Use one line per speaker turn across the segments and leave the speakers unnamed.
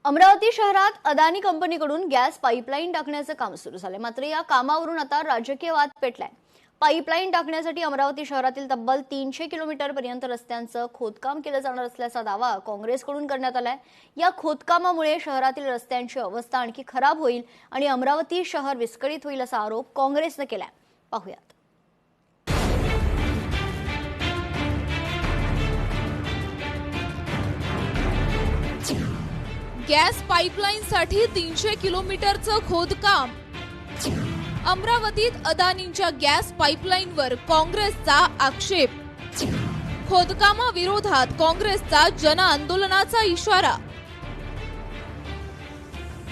अमरावती शहरात अदानी कंपनीकडून gas pipeline टाकण्याचं काम सुरू झालंय। मात्र या कामावरून आता राजकीय वाद पेटलाय। पाईपलाईन टाकण्यासाठी अमरावती शहरातील तब्बल 300 किलोमीटर पर्यंत रस्त्यांचं खोदकाम केलं जाणार असल्याचा दावा काँग्रेसकडून करण्यात आलाय। या खोदकामामुळे शहरातील रस्त्यांची अवस्था आणखी खराब होईल आणि अमरावती शहर विस्कळीत होईल असा आरोप काँग्रेसने केलाय। पाहूयात।
गॅस पाईपलाईनसाठी 300 किलोमीटरचं खोदकाम। अमरावतीत अदानींच्या गॅस पाईपलाईनवर काँग्रेसचा आक्षेप। खोदकामाविरोधात काँग्रेसचा जनआंदोलनाचा इशारा।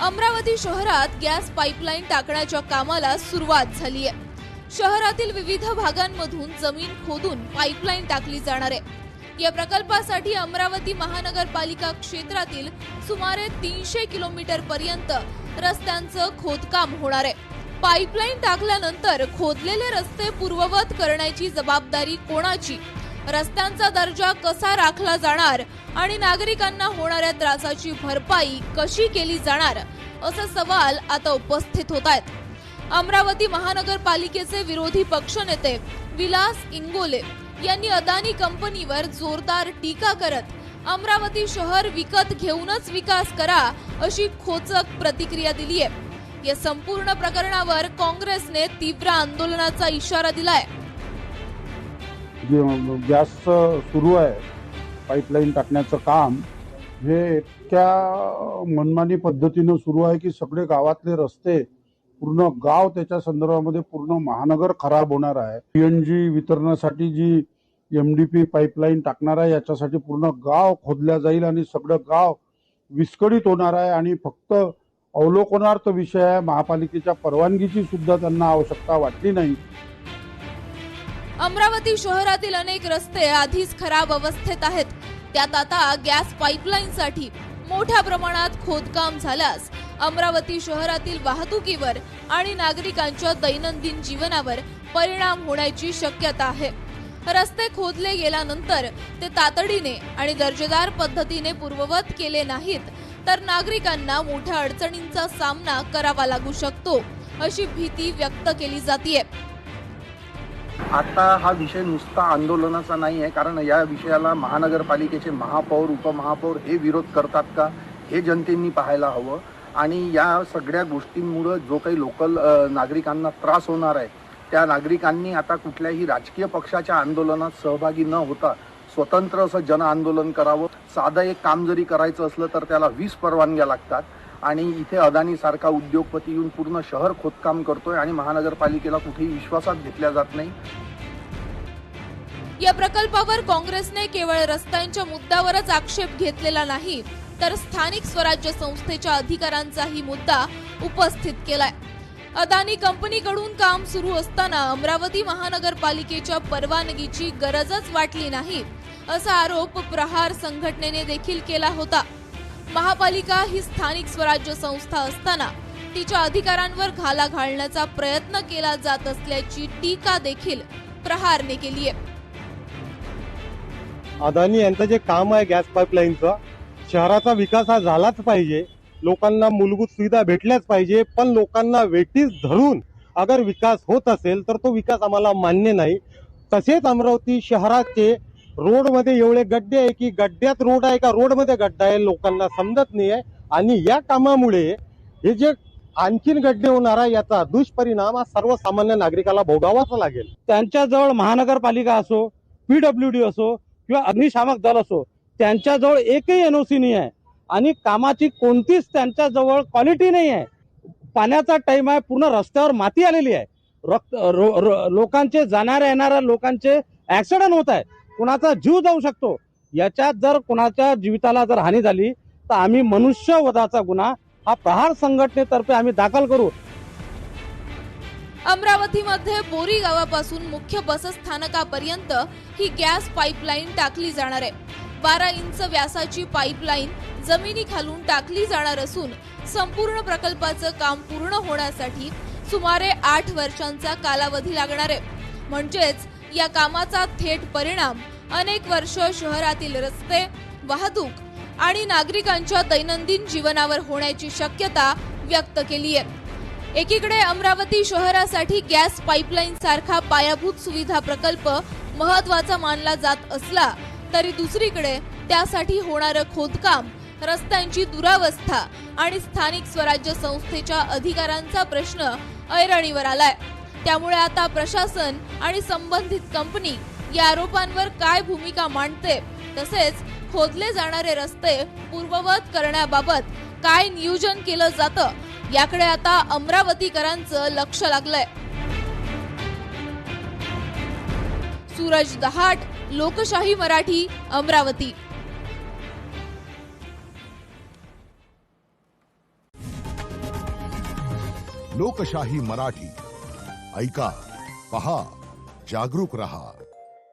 अमरावती शहरात गॅस पाईपलाईन टाकण्याच्या कामाला सुरुवात झाली आहे। शहरातील विविध भागांमधून जमीन खोदून पाईपलाईन टाकली जाणार आहे। या प्रकल्पासाठी अमरावती महानगरपालिका क्षेत्रातील सुमारे 300 किलोमीटर पर्यंत रस्त्यांचं खोदकाम होणार आहे। पाईपलाईन टाकल्यानंतर खोदलेले रस्ते पूर्ववत करण्याची जबाबदारी कोणाची? रस्त्यांचा दर्जा कसा राखला जाणार आणि नागरिकांना होणाऱ्या त्रासाची भरपाई कशी केली जाणार असे सवाल आता उपस्थित होत आहेत। अमरावती महानगरपालिकेचे विरोधी पक्षनेते विलास इंगोले यांनी अदानी कंपनीवर जोरदार टीका करत अमरावती शहर विकत घेऊनच विकास करा अशी खोचक प्रतिक्रिया दिली आहे। या संपूर्ण प्रकरणावर काँग्रेसने तीव्र आंदोलनाचा इशारा दिलाय।
गॅस सुरू आहे, पाईपलाईन टाकण्याचं काम हे इतक्या मनमानी पद्धतीने सुरू आहे की सगळे गावातले रस्ते पूर्ण गाव त्याच्या संदर्भामध्ये पूर्ण महानगर खराब होणार आहे। पीएनजी वितरणासाठी जी एमडीपी पाईपलाईन टाकणार आहे याच्यासाठी पूर्ण गाव खोदल्या जाईल आणि सगळं गाव विस्कळीत होणार आहे आणि फक्त अवलोकनार्थ विषय आहे। महापालिकेच्या परवानगीची सुद्धा त्यांना आवश्यकता वाटली नाही।
अमरावती शहरातील अनेक रस्ते आधीच खराब अवस्थेत आहेत, त्यात आता गॅस पाईपलाईनसाठी मोठ्या प्रमाणात खोदकाम झाल्यास अमरावती शहरातील वाहतुकीवर आणि नागरिकांच्या दैनंदिन जीवनावर परिणाम होण्याची शक्यता आहे। रस्ते खोदले गेल्यानंतर ते तातडीने आणि दर्जेदार पद्धतीने पूर्ववत केले नाहीत तर नागरिकांना मोठ्या अडचणींचा सामना करावा लागू शकतो अशी भीती व्यक्त केली जाते।
आता हा विषय नुसता आंदोलनाचा नाही आहे, कारण या विषयाला महानगरपालिकेचे महापौर उपमहापौर हे विरोध करतात का हे जनतेने पाहायला हवं। आणि या सगळ्या गोष्टींमुळे जो काही लोकल नागरिकांना त्रास होणार आहे त्या नागरिकांनी आता कुठल्याही राजकीय पक्षाच्या आंदोलनात सहभागी न होता स्वतंत्र असं जन आंदोलन करावं। साधं एक काम जरी करायचं असलं तर त्याला 20 परवानग्या लागतात आणि इथे अदानी सारखा उद्योगपती येऊन पूर्ण शहर खोदकाम करतोय आणि महानगरपालिकेला कुठेही विश्वासात घेतल्या जात नाही।
या प्रकल्पावर काँग्रेसने केवळ रस्त्यांच्या मुद्द्यावरच आक्षेप घेतलेला नाही तर स्थानिक स्वराज्य संस्थेच्या अधिकारांचाही मुद्दा उपस्थित केलाय। अदानी कंपनीकडून काम सुरू असताना अमरावती महानगरपालिकेच्या परवानगीची गरजच वाटली नाही असा आरोप प्रहार संघटनेने देखील केला होता। महापालिका ही स्थानिक स्वराज्य संस्था असताना तिच्या अधिकारांवर घाला घालण्याचा प्रयत्न केला जात असल्याची टीका देखील प्रहारने केली आहे।
अदानी यांचं जे काम आहे गॅस पाईपलाईनचं, शहराचा विकास हा झालाच पाहिजे, लोकांना मूलभूत सुविधा भेटल्याच पाहिजे, पण लोकांना वेठीस धरून अगर विकास होत असेल तर तो विकास आम्हाला मान्य नाही। तसेच अमरावती शहराचे रोडमध्ये एवढे गड्डे आहे की गड्ड्यात रोड आहे का रोडमध्ये गड्डा आहे लोकांना समजत नाही आहे आणि या कामामुळे हे जे आणखीन गड्डे होणार आहे याचा दुष्परिणाम हा सर्वसामान्य नागरिकाला भोगावाच लागेल।
त्यांच्याजवळ महानगरपालिका असो, पीडब्ल्यूडी असो किंवा अग्निशामक दल असो, त्यांच्याजवळ एकही एनओसी नाही आहे आणि कामाची कोणतीच त्यांच्याजवळ क्वालिटी नाही आहे। पाण्याचा टाइम आहे, पूर्ण रस्त्यावर माती आलेली आहे, लोकांचे जाणाऱ्या येणाऱ्या लोकांचे ऍक्सिडेंट होत आहे, कुणाचा जीव जाऊ शकतो। याच्यात जर कुणाच्या जीविताला जर हानी झाली तर आम्ही मनुष्यवधाचा गुन्हा हा प्रहार संघटनेतर्फे आम्ही दाखल करू।
अमरावतीमध्ये बोरी गावापासून मुख्य बसस्थानकापर्यंत ही गॅस पाईपलाईन टाकली जाणार आहे। 12 इंच व्यासाची पाईपलाईन जमिनीखालून टाकली जाणार असून संपूर्ण प्रकल्पाचं काम पूर्ण होण्यासाठी सुमारे 8 वर्षांचा कालावधी लागणार आहे। म्हणजेच या कामाचा थेट परिणाम अनेक वर्ष शहरातील रस्ते, वाहतूक आणि नागरिकांच्या दैनंदिन जीवनावर होण्याची शक्यता व्यक्त केली आहे। एकीकडे अमरावती शहरासाठी गॅस पाईपलाईन सारखा पायाभूत सुविधा प्रकल्प महत्त्वाचा मानला जात असला तरी दुसरीकडे त्यासाठी होणारं खोदकाम, रस्त्यांची दुरावस्था आणि स्थानिक स्वराज्य संस्थेच्या अधिकारांचा प्रश्न ऐरणीवर आलाय। त्यामुळे आता प्रशासन आणि संबंधित कंपनी या आरोपांवर काय भूमिका मांडते, तसेच खोदले जाणारे रस्ते पूर्ववत करण्याबाबत काय नियोजन केलं जातं, याकडे आता अमरावतीकरांचं लक्ष लागलंय। सूरज दहाट, लोकशाही मराठी, अमरावती।
लोकशाही मराठी, ऐका, पहा, जागरूक रहा।